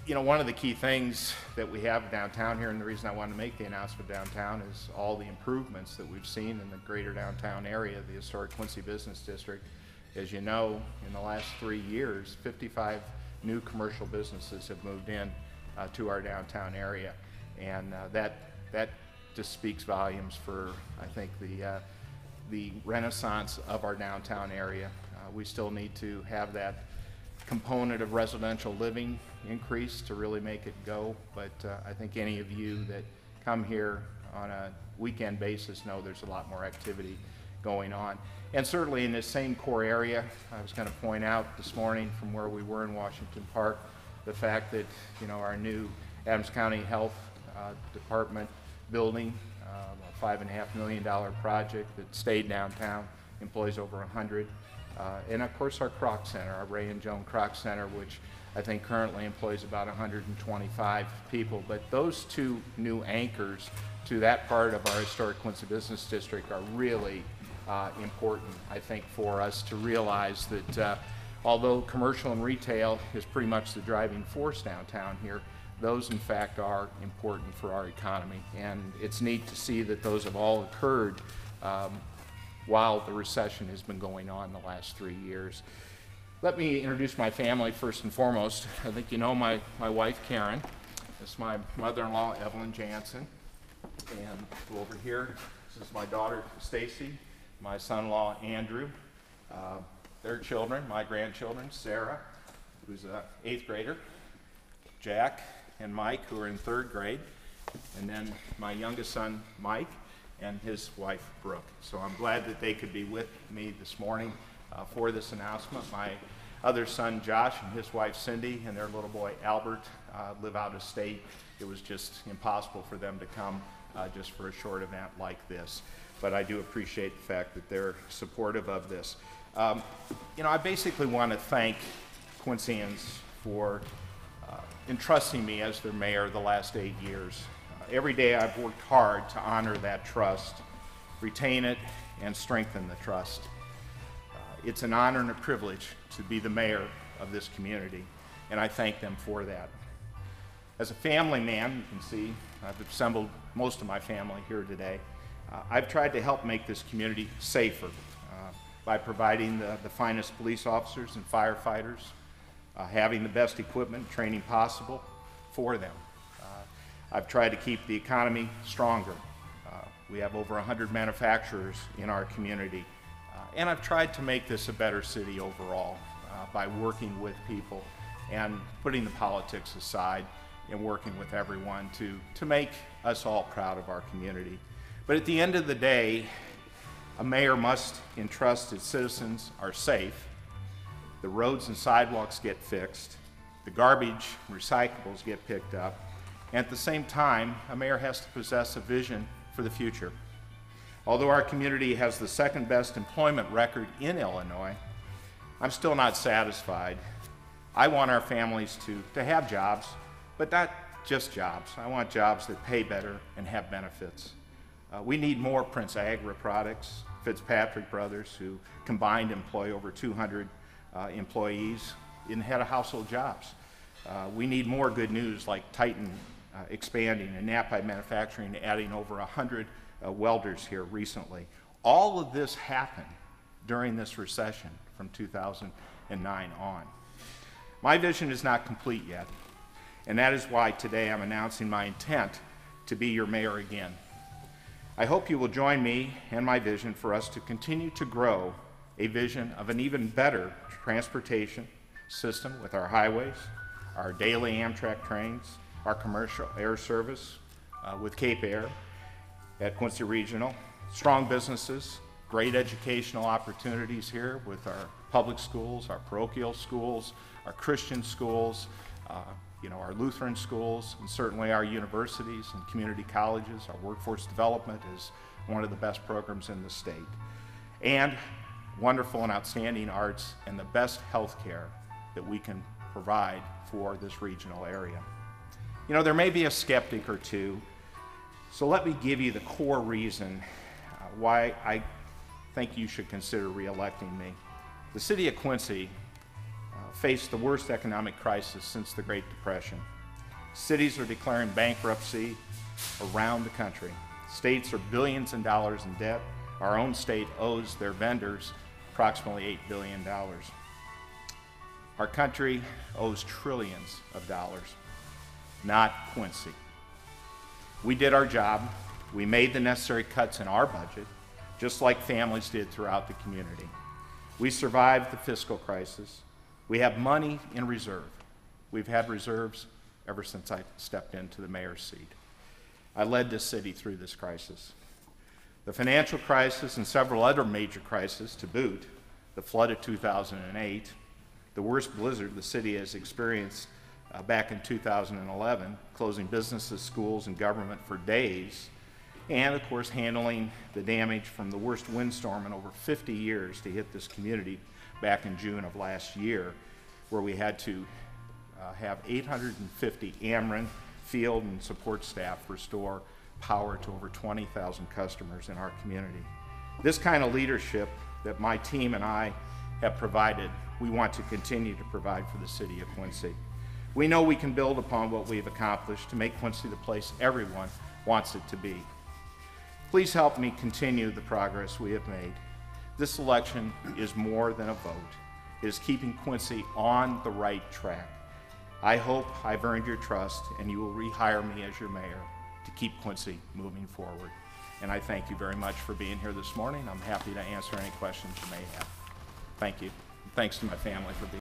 You know, one of the key things that we have downtown here, and the reason I wanted to make the announcement downtown, is all the improvements that we've seen in the greater downtown area, the historic Quincy Business District. As you know, in the last 3 years, 55 new commercial businesses have moved in to our downtown area, and that just speaks volumes for, I think, the renaissance of our downtown area. We still need to have that component of residential living increase to really make it go, but I think any of you that come here on a weekend basis know there's a lot more activity going on. And certainly in this same core area, I was going to point out this morning from where we were in Washington Park, the fact that, you know, our new Adams County Health Department building, a $5.5 million project that stayed downtown, employs over 100. And of course our Kroc Center, our Ray and Joan Kroc Center, which I think currently employs about 125 people. But those two new anchors to that part of our historic Quincy Business District are really important, I think, for us to realize that although commercial and retail is pretty much the driving force downtown here, those in fact are important for our economy. And it's neat to see that those have all occurred while the recession has been going on the last 3 years. Let me introduce my family first and foremost. I think you know my wife, Karen. This is my mother-in-law, Evelyn Jansen. And over here, this is my daughter, Stacy, my son-in-law, Andrew. Their children, my grandchildren, Sarah, who's an 8th grader, Jack and Mike, who are in 3rd grade, and then my youngest son, Mike, and his wife, Brooke. So I'm glad that they could be with me this morning for this announcement. My other son, Josh, and his wife, Cindy, and their little boy, Albert, live out of state. It was just impossible for them to come just for a short event like this. But I do appreciate the fact that they're supportive of this. You know, I basically want to thank Quincyans for entrusting me as their mayor the last 8 years. Every day I've worked hard to honor that trust, retain it, and strengthen the trust. It's an honor and a privilege to be the mayor of this community, and I thank them for that. As a family man, you can see I've assembled most of my family here today. I've tried to help make this community safer by providing the finest police officers and firefighters, having the best equipment and training possible for them. I've tried to keep the economy stronger. We have over 100 manufacturers in our community. And I've tried to make this a better city overall by working with people and putting the politics aside and working with everyone to make us all proud of our community. But at the end of the day, a mayor must entrust his citizens are safe, the roads and sidewalks get fixed, the garbage and recyclables get picked up, and at the same time, a mayor has to possess a vision for the future. Although our community has the 2nd best employment record in Illinois, I'm still not satisfied. I want our families to have jobs, but not just jobs. I want jobs that pay better and have benefits. We need more Prince Agra products, Fitzpatrick Brothers, who combined employ over 200 employees in head of household jobs. We need more good news like Titan expanding and Knapheide Manufacturing adding over 100 welders here recently. All of this happened during this recession from 2009 on. My vision is not complete yet, and that is why today I'm announcing my intent to be your mayor again. I hope you will join me and my vision for us to continue to grow a vision of an even better transportation system with our highways, our daily Amtrak trains, our commercial air service with Cape Air at Quincy Regional, strong businesses, great educational opportunities here with our public schools, our parochial schools, our Christian schools, you know, our Lutheran schools, and certainly our universities and community colleges. Our workforce development is one of the best programs in the state. And wonderful and outstanding arts and the best health care that we can provide for this regional area. You know, there may be a skeptic or two, so let me give you the core reason why I think you should consider re-electing me. The city of Quincy faced the worst economic crisis since the Great Depression. Cities are declaring bankruptcy around the country. States are billions in dollars in debt. Our own state owes their vendors approximately $8 billion. Our country owes trillions of dollars, not Quincy. We did our job. We made the necessary cuts in our budget, just like families did throughout the community. We survived the fiscal crisis. We have money in reserve. We've had reserves ever since I stepped into the mayor's seat. I led this city through this crisis. The financial crisis and several other major crises to boot, the flood of 2008, the worst blizzard the city has experienced back in 2011, closing businesses, schools, and government for days, and of course handling the damage from the worst windstorm in over 50 years to hit this community back in June of last year, where we had to have 850 Ameren field and support staff restore power to over 20,000 customers in our community. This kind of leadership that my team and I have provided, we want to continue to provide for the city of Quincy. We know we can build upon what we've accomplished to make Quincy the place everyone wants it to be. Please help me continue the progress we have made. This election is more than a vote. It is keeping Quincy on the right track. I hope I've earned your trust and you will rehire me as your mayor to keep Quincy moving forward. And I thank you very much for being here this morning. I'm happy to answer any questions you may have. Thank you. Thanks to my family for being here.